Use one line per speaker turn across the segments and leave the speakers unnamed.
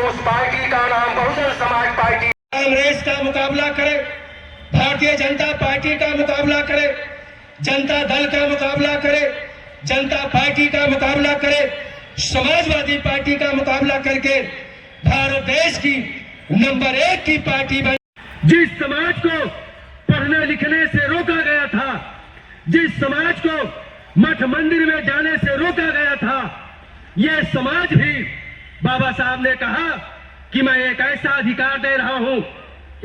उस पार्टी का नाम बहुजन समाज पार्टी। कांग्रेस का मुकाबला करे, भारतीय जनता पार्टी का मुकाबला करे, जनता दल का मुकाबला करे, जनता पार्टी का मुकाबला करे, समाजवादी पार्टी का मुकाबला करके भारत देश की नंबर 1 की पार्टी बन। जिस समाज को पढ़ने लिखने से रोका गया था, जिस समाज को मठ मंदिर में जाने से रोका गया था, यह समाज भी बाबा साहब ने कहा कि मैं एक ऐसा अधिकार दे रहा हूं,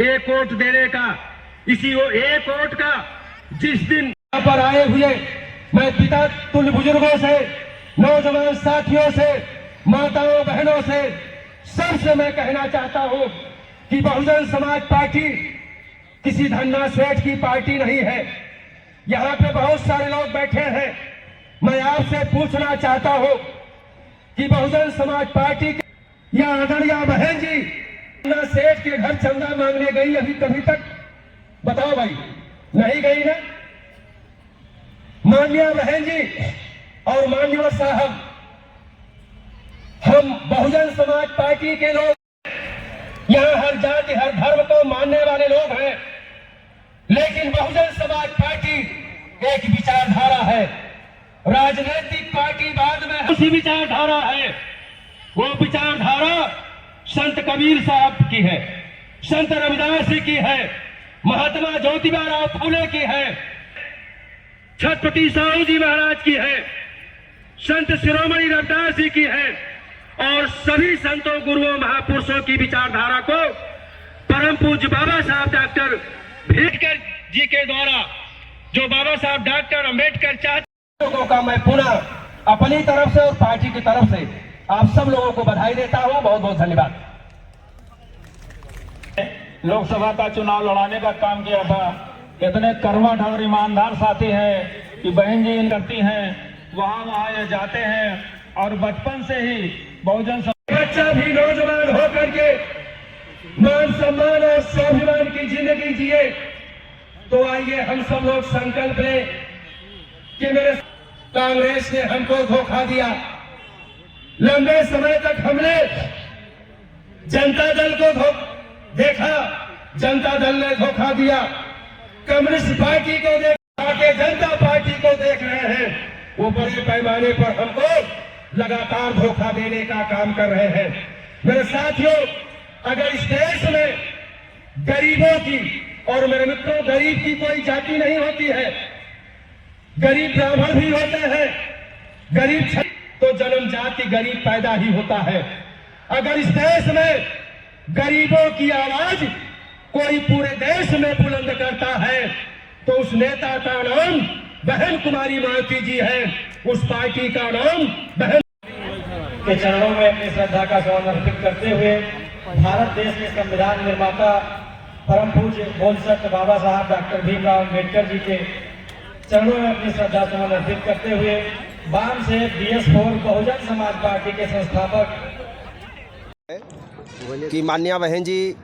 एक वोट देने का। इसी वो एक वोट का जिस दिन यहाँ पर आए हुए मैं पिता तुल्य बुजुर्गों से, नौजवान साथियों से, माताओं बहनों से, सबसे मैं कहना चाहता हूं कि बहुजन समाज पार्टी किसी धन्ना सेठ की पार्टी नहीं है। यहाँ पे बहुत सारे लोग बैठे हैं। मैं आपसे पूछना चाहता हूं कि बहुजन समाज पार्टी के या आदरणीय बहन जी धन्ना सेठ के घर चंदा मांगने गई अभी कभी तक? बताओ भाई, नहीं गई ना? माननीय बहन जी और माननीय साहब, हम बहुजन समाज पार्टी के लोग यहाँ हर जाति हर धर्म को मानने वाले लोग हैं, लेकिन बहुजन समाज पार्टी एक विचारधारा है। राजनीतिक पार्टी बाद में उसी विचारधारा है। वो विचारधारा संत कबीर साहब की है, संत रविदास जी की है, महात्मा ज्योतिबा राव फूले की है, छत्रपति साहू जी महाराज की है, संत शिरोमणि रविदास जी की है, और सभी संतों गुरुओं महापुरुषों की विचारधारा को परम पूज्य बाबा साहब डॉक्टर अम्बेडकर जी के द्वारा, जो बाबा साहब डॉक्टर अम्बेडकर चाहते लोगों का मैं पुनः अपनी तरफ से और पार्टी की तरफ से आप सब लोगों को बधाई देता हूं। बहुत बहुत धन्यवाद।
लोकसभा का चुनाव लड़ाने का काम किया था। इतने कर्मठ और ईमानदार साथी हैं कि बहन जी करती हैं, वहां ये जाते हैं और बचपन से ही बहुजन बच्चा भी नौजवान होकर के मान सम्मान और स्वाभिमान की जिंदगी जिए। तो आइए हम सब लोग संकल्प लें कि मेरे कांग्रेस ने हमको धोखा दिया। लंबे समय तक हमने जनता दल को देखा, जनता दल ने धोखा दिया। कम्युनिस्ट पार्टी को देखा के जनता पार्टी को देख रहे हैं। वो बड़े पैमाने पर हमको लगातार धोखा देने का काम कर रहे हैं। मेरे साथियों, अगर इस देश में गरीबों की, और मेरे मित्रों गरीब की कोई जाति नहीं होती है, गरीब ब्राह्मण भी होते हैं, गरीब तो जन्म जाति गरीब पैदा ही होता है। अगर इस देश में गरीबों की आवाज कोई पूरे देश में बुलंद करता है तो उस नेता का नाम बहन कुमारी मालती जी है, उस पार्टी का नाम बहन
के चरणों में अपनी श्रद्धा का सुमन अर्पित करते हुए भारत देश के संविधान निर्माता परम पूज्य बोधिसत्व बाबा साहब डॉक्टर भीमराव अम्बेडकर जी के चरणों में अपनी श्रद्धा सुमन अर्पित करते हुए वाम से BS4 बहुजन समाज पार्टी के संस्थापक
कि माननीय बहन जी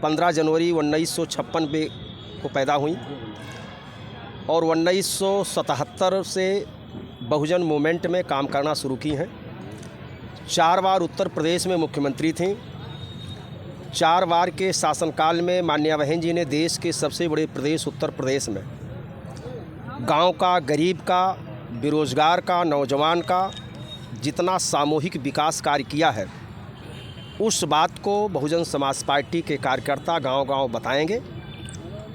15 जनवरी 1956 को पैदा हुई और 1977 से बहुजन मूवमेंट में काम करना शुरू की हैं। 4 बार उत्तर प्रदेश में मुख्यमंत्री थीं। 4 बार के शासनकाल में माननीय बहन जी ने देश के सबसे बड़े प्रदेश उत्तर प्रदेश में गांव का, गरीब का, बेरोजगार का, नौजवान का जितना सामूहिक विकास कार्य किया है, उस बात को बहुजन समाज पार्टी के कार्यकर्ता गांव-गांव बताएंगे।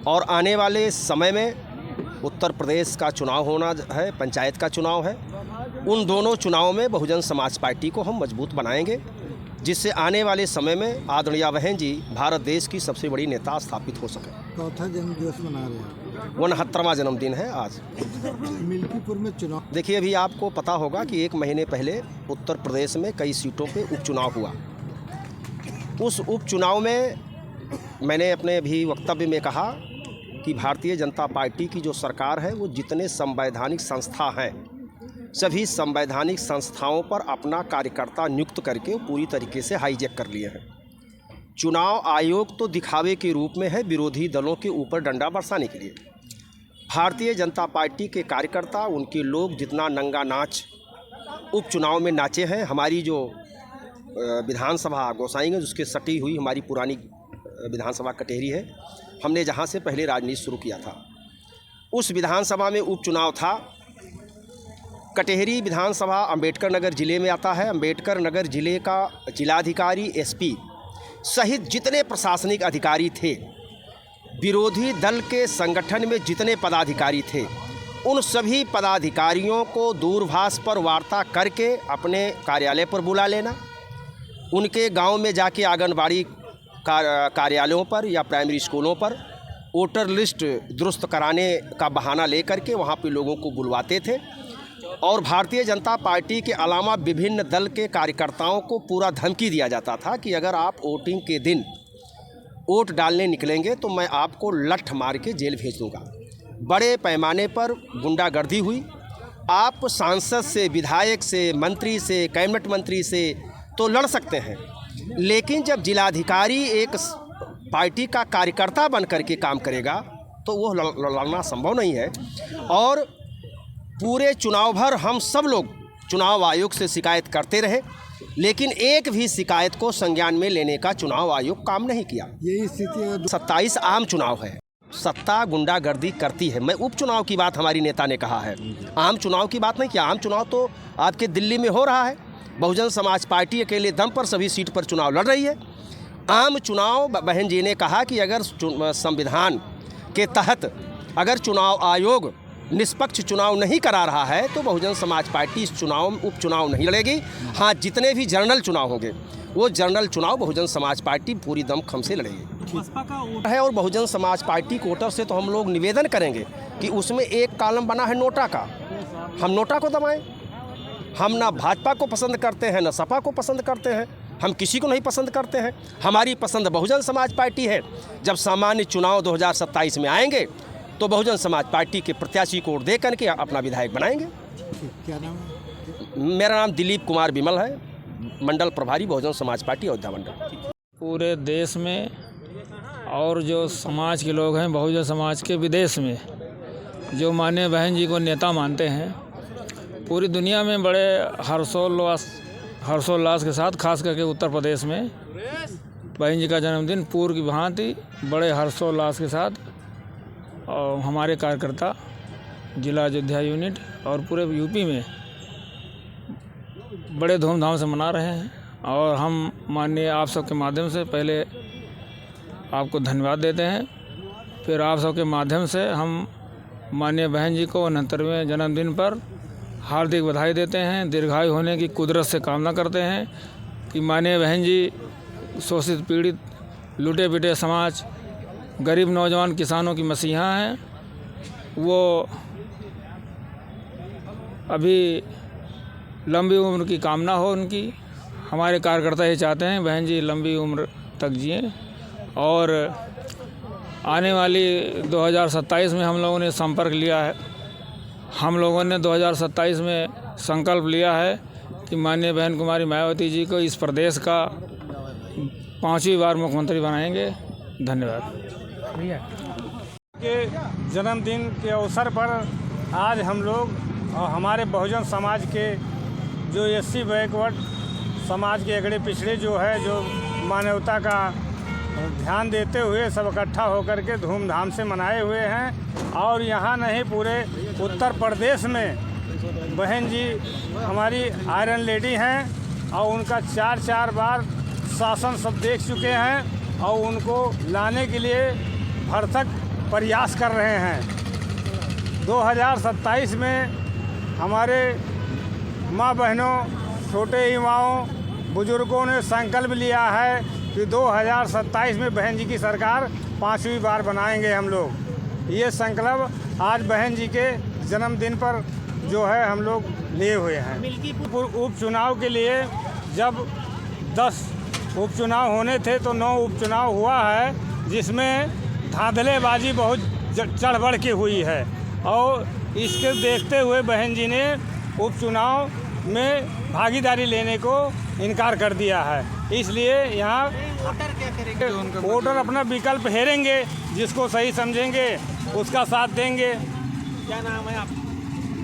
और आने वाले समय में उत्तर प्रदेश का चुनाव होना है, पंचायत का चुनाव है। उन दोनों चुनावों में बहुजन समाज पार्टी को हम मजबूत बनाएंगे, जिससे आने वाले समय में आदरणीय बहन जी भारत देश की सबसे बड़ी नेता स्थापित हो सके।
चौथा जन्मदिवस मना रहे हैं,
69वां जन्मदिन है आज।
मिल्कीपुर में चुनाव,
देखिए, अभी आपको पता होगा कि 1 महीने पहले उत्तर प्रदेश में कई सीटों पे उपचुनाव हुआ। उस उपचुनाव में मैंने अपने अभी वक्तव्य में कहा कि भारतीय जनता पार्टी की जो सरकार है, वो जितने संवैधानिक संस्था हैं, सभी संवैधानिक संस्थाओं पर अपना कार्यकर्ता नियुक्त करके पूरी तरीके से हाईजैक कर लिए हैं। चुनाव आयोग तो दिखावे के रूप में है, विरोधी दलों के ऊपर डंडा बरसाने के लिए। भारतीय जनता पार्टी के कार्यकर्ता, उनके लोग जितना नंगा नाच उपचुनाव में नाचे हैं, हमारी जो विधानसभा गोसाईगंज उसके सटी हुई हमारी पुरानी विधानसभा कटेहरी है। हमने जहाँ से पहले राजनीति शुरू किया था, उस विधानसभा में उपचुनाव था। कटेहरी विधानसभा अंबेडकर नगर ज़िले में आता है। अंबेडकर नगर ज़िले का जिलाधिकारी, एसपी सहित जितने प्रशासनिक अधिकारी थे, विरोधी दल के संगठन में जितने पदाधिकारी थे, उन सभी पदाधिकारियों को दूरभाष पर वार्ता करके अपने कार्यालय पर बुला लेना। उनके गांव में जाके आंगनबाड़ी कार्यालयों पर या प्राइमरी स्कूलों पर वोटर लिस्ट दुरुस्त कराने का बहाना लेकर के वहाँ पे लोगों को बुलवाते थे। और भारतीय जनता पार्टी के अलावा विभिन्न दल के कार्यकर्ताओं को पूरा धमकी दिया जाता था कि अगर आप वोटिंग के दिन वोट डालने निकलेंगे तो मैं आपको लठ मार के जेल भेज दूँगा। बड़े पैमाने पर गुंडागर्दी हुई। आप सांसद से, विधायक से, मंत्री से, कैबिनेट मंत्री से तो लड़ सकते हैं, लेकिन जब जिलाधिकारी एक पार्टी का कार्यकर्ता बन करके काम करेगा तो वो लड़ना संभव नहीं है। और पूरे चुनाव भर हम सब लोग चुनाव आयोग से शिकायत करते रहे, लेकिन एक भी शिकायत को संज्ञान में लेने का चुनाव आयोग काम नहीं किया।
यही स्थिति है।
27 आम चुनाव है, सत्ता गुंडागर्दी करती है। मैं उपचुनाव की बात हमारी नेता ने कहा है, आम चुनाव की बात नहीं किया। आम चुनाव तो आपके दिल्ली में हो रहा है। बहुजन समाज पार्टी अकेले दम पर सभी सीट पर चुनाव लड़ रही है। आम चुनाव, बहन जी ने कहा कि अगर संविधान के तहत अगर चुनाव आयोग निष्पक्ष चुनाव नहीं करा रहा है तो बहुजन समाज पार्टी इस चुनाव में उपचुनाव नहीं लड़ेगी। हाँ, जितने भी जनरल चुनाव होंगे वो जनरल चुनाव बहुजन समाज पार्टी पूरी दमखम से लड़ेगी है। और बहुजन समाज पार्टी के वोटर से तो हम लोग निवेदन करेंगे कि उसमें एक कॉलम बना है नोटा का, हम नोटा को दबाएं। हम ना भाजपा को पसंद करते हैं, ना सपा को पसंद करते हैं, हम किसी को नहीं पसंद करते हैं। हमारी पसंद बहुजन समाज पार्टी है। जब सामान्य चुनाव 2027 में आएंगे तो बहुजन समाज पार्टी के प्रत्याशी को वोट दे करके अपना विधायक बनाएंगे।
क्या नाम है?
मेरा नाम दिलीप कुमार विमल है, मंडल प्रभारी बहुजन समाज पार्टी अयोध्या मंडल।
पूरे देश में और जो समाज के लोग हैं बहुजन समाज के विदेश में जो माननीय बहन जी को नेता मानते हैं, पूरी दुनिया में बड़े हर्षोल्लास के साथ, खास करके उत्तर प्रदेश में बहन जी का जन्मदिन पूर्व की भांति बड़े हर्षोल्लास के साथ और हमारे कार्यकर्ता जिला अयोध्या यूनिट और पूरे यूपी में बड़े धूमधाम से मना रहे हैं। और हम माननीय आप सबके माध्यम से पहले आपको धन्यवाद देते हैं, फिर आप सबके माध्यम से हम माननीय बहन जी को 69वें जन्मदिन पर हार्दिक बधाई देते हैं। दीर्घायु होने की कुदरत से कामना करते हैं कि माननीय बहन जी शोषित, पीड़ित, लूटे पिटे समाज, गरीब नौजवान किसानों की मसीहा हैं। वो अभी लंबी उम्र की कामना हो उनकी। हमारे कार्यकर्ता ये चाहते हैं बहन जी लंबी उम्र तक जिएं। और आने वाली 2027 में हम लोगों ने संपर्क लिया है। हम लोगों ने 2027 में संकल्प लिया है कि माननीय बहन कुमारी मायावती जी को इस प्रदेश का 5वीं बार मुख्यमंत्री बनाएंगे। धन्यवाद।
के जन्मदिन के अवसर पर आज हम लोग और हमारे बहुजन समाज के जो SC बैकवर्ड समाज के अगड़े पिछड़े जो है, जो मानवता का ध्यान देते हुए सब इकट्ठा होकर के धूमधाम से मनाए हुए हैं। और यहाँ नहीं, पूरे उत्तर प्रदेश में बहन जी हमारी आयरन लेडी हैं और उनका 4 बार शासन सब देख चुके हैं और उनको लाने के लिए भरसक प्रयास कर रहे हैं। 2027 में हमारे माँ बहनों, छोटे युवाओं, बुजुर्गों ने संकल्प लिया है कि 2027 में बहन जी की सरकार 5वीं बार बनाएंगे हम लोग। ये संकल्प आज बहन जी के जन्मदिन पर जो है हम लोग लिए हुए हैं। उपचुनाव के लिए जब 10 उपचुनाव होने थे तो 9 उपचुनाव हुआ है, जिसमें धांधलेबाजी बहुत चढ़ बढ़ के हुई है। और इसके देखते हुए बहन जी ने उपचुनाव में भागीदारी लेने को इनकार कर दिया है। इसलिए यहाँ वोटर अपना विकल्प हेरेंगे, जिसको सही समझेंगे उसका साथ देंगे।
क्या नाम है आप?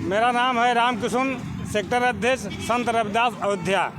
मेरा नाम है रामकिशुन, सेक्टर अध्यक्ष संत रविदास अयोध्या।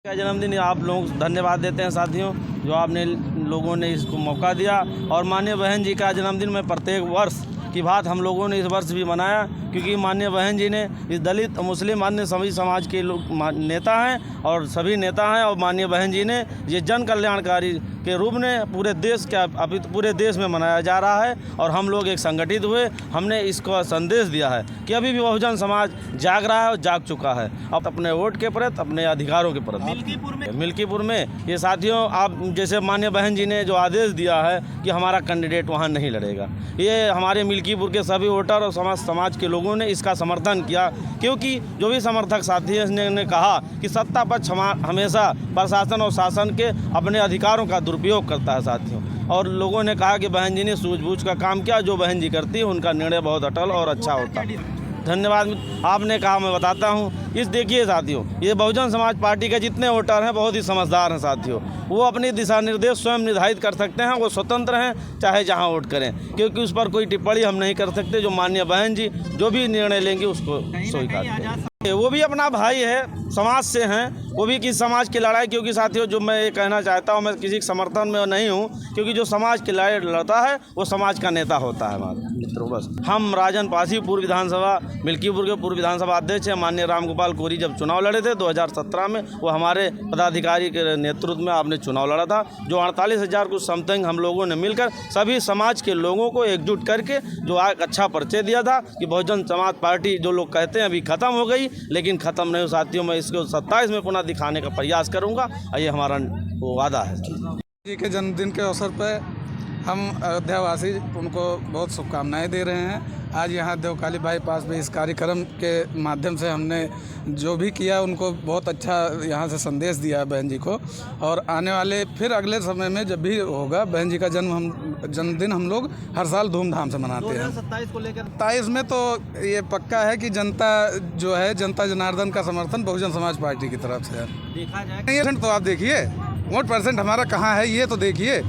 का जन्मदिन आप लोग धन्यवाद देते हैं साथियों, जो आपने लोगों ने इसको मौका दिया। और माननीय बहन जी का जन्मदिन में प्रत्येक वर्ष की बात हम लोगों ने इस वर्ष भी मनाया, क्योंकि माननीय बहन जी ने इस दलित मुस्लिम अन्य सभी समाज के लोग नेता हैं और सभी नेता हैं, और माननीय बहन जी ने ये जन कल्याणकारी के रूप में पूरे देश का अभी पूरे देश में मनाया जा रहा है। और हम लोग एक संगठित हुए, हमने इसको संदेश दिया है कि अभी भी बहुजन समाज जाग रहा है और जाग चुका है अब अपने वोट के प्रति, अपने अधिकारों के प्रति। मिल्कीपुर में ये साथियों, आप जैसे माननीय बहन जी ने जो आदेश दिया है कि हमारा कैंडिडेट वहाँ नहीं लड़ेगा, ये हमारे मिल्कीपुर के सभी वोटर और समाज के लोगों ने इसका समर्थन किया, क्योंकि जो भी समर्थक साथी ने कहा कि सत्ता पक्ष हमेशा प्रशासन और शासन के अपने अधिकारों का दुरुपयोग करता है साथियों। और लोगों ने कहा कि बहन जी ने सूझबूझ का काम किया, जो बहन जी करती है उनका निर्णय बहुत अटल और अच्छा होता है। धन्यवाद। आपने कहा, मैं बताता हूँ। इस देखिए साथियों, ये बहुजन समाज पार्टी के जितने वोटर हैं बहुत ही समझदार हैं साथियों, वो अपनी दिशा निर्देश स्वयं निर्धारित कर सकते हैं, वो स्वतंत्र हैं चाहे जहां वोट करें, क्योंकि उस पर कोई टिप्पणी हम नहीं कर सकते। जो माननीय बहन जी जो भी निर्णय लेंगे उसको स्वीकार करें। वो भी अपना भाई है, समाज से हैं, वो भी किस समाज की लड़ाई, क्योंकि साथियों जो मैं ये कहना चाहता हूँ, मैं किसी के समर्थन में नहीं हूँ, क्योंकि जो समाज की लड़ाई लड़ता है वो समाज का नेता होता है हमारे मित्रों। बस हम राजन पासी पूर्व विधानसभा मिल्कीपुर के पूर्व विधानसभा अध्यक्ष हैं। माननीय रामगोपाल कोरी जब चुनाव लड़े थे 2017 में, वो हमारे पदाधिकारी के नेतृत्व में आपने चुनाव लड़ा था, जो 48,000 कुछ समथिंग हम लोगों ने मिलकर सभी समाज के लोगों को एकजुट करके जो एक अच्छा परिचय दिया था कि बहुजन समाज पार्टी जो लोग कहते हैं अभी ख़त्म हो गई, लेकिन ख़त्म नहीं हो साथियों। मैं इसको 27 में पुनः दिखाने का प्रयास करूंगा, ये हमारा वो वादा है।
जी के जन्मदिन के अवसर पर हम अयोध्यावासी उनको बहुत शुभकामनाएं दे रहे हैं। आज यहाँ देवकाली बाईपास पे इस कार्यक्रम के माध्यम से हमने जो भी किया उनको बहुत अच्छा यहाँ से संदेश दिया है बहन जी को। और आने वाले फिर अगले समय में जब भी होगा बहन जी का जन्मदिन हम लोग हर साल धूमधाम से मनाते हैं।
27 को लेकर
27 में तो ये पक्का है कि जनता जो है, जनता जनार्दन का समर्थन बहुजन समाज पार्टी की तरफ से है।
देखा जाए
तो आप देखिए वोट परसेंट हमारा कहाँ है, ये तो देखिए।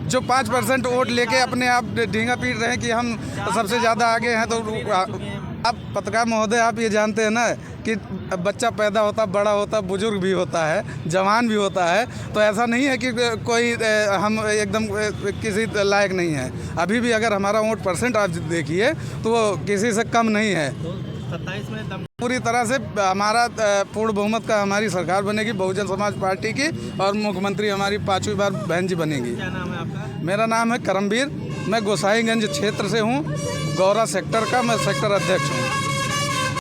जो 5% वोट लेके अपने आप ढींगा पीट रहे हैं कि हम सबसे ज़्यादा आगे हैं, तो आप पत्रकार महोदय आप ये जानते हैं ना कि बच्चा पैदा होता, बड़ा होता, बुजुर्ग भी होता है, जवान भी होता है, तो ऐसा नहीं है कि कोई हम एकदम किसी लायक नहीं है। अभी भी अगर हमारा वोट परसेंट आप देखिए तो वो किसी से कम नहीं है।
27 में
पूरी तरह से हमारा पूर्ण बहुमत का हमारी सरकार बनेगी बहुजन समाज पार्टी की, और मुख्यमंत्री हमारी 5वीं बार बहन जी बनेगी।
क्या नाम है आपका?
मेरा नाम है करमवीर, मैं गोसाईगंज क्षेत्र से हूँ, गौरा सेक्टर का मैं सेक्टर अध्यक्ष हूँ।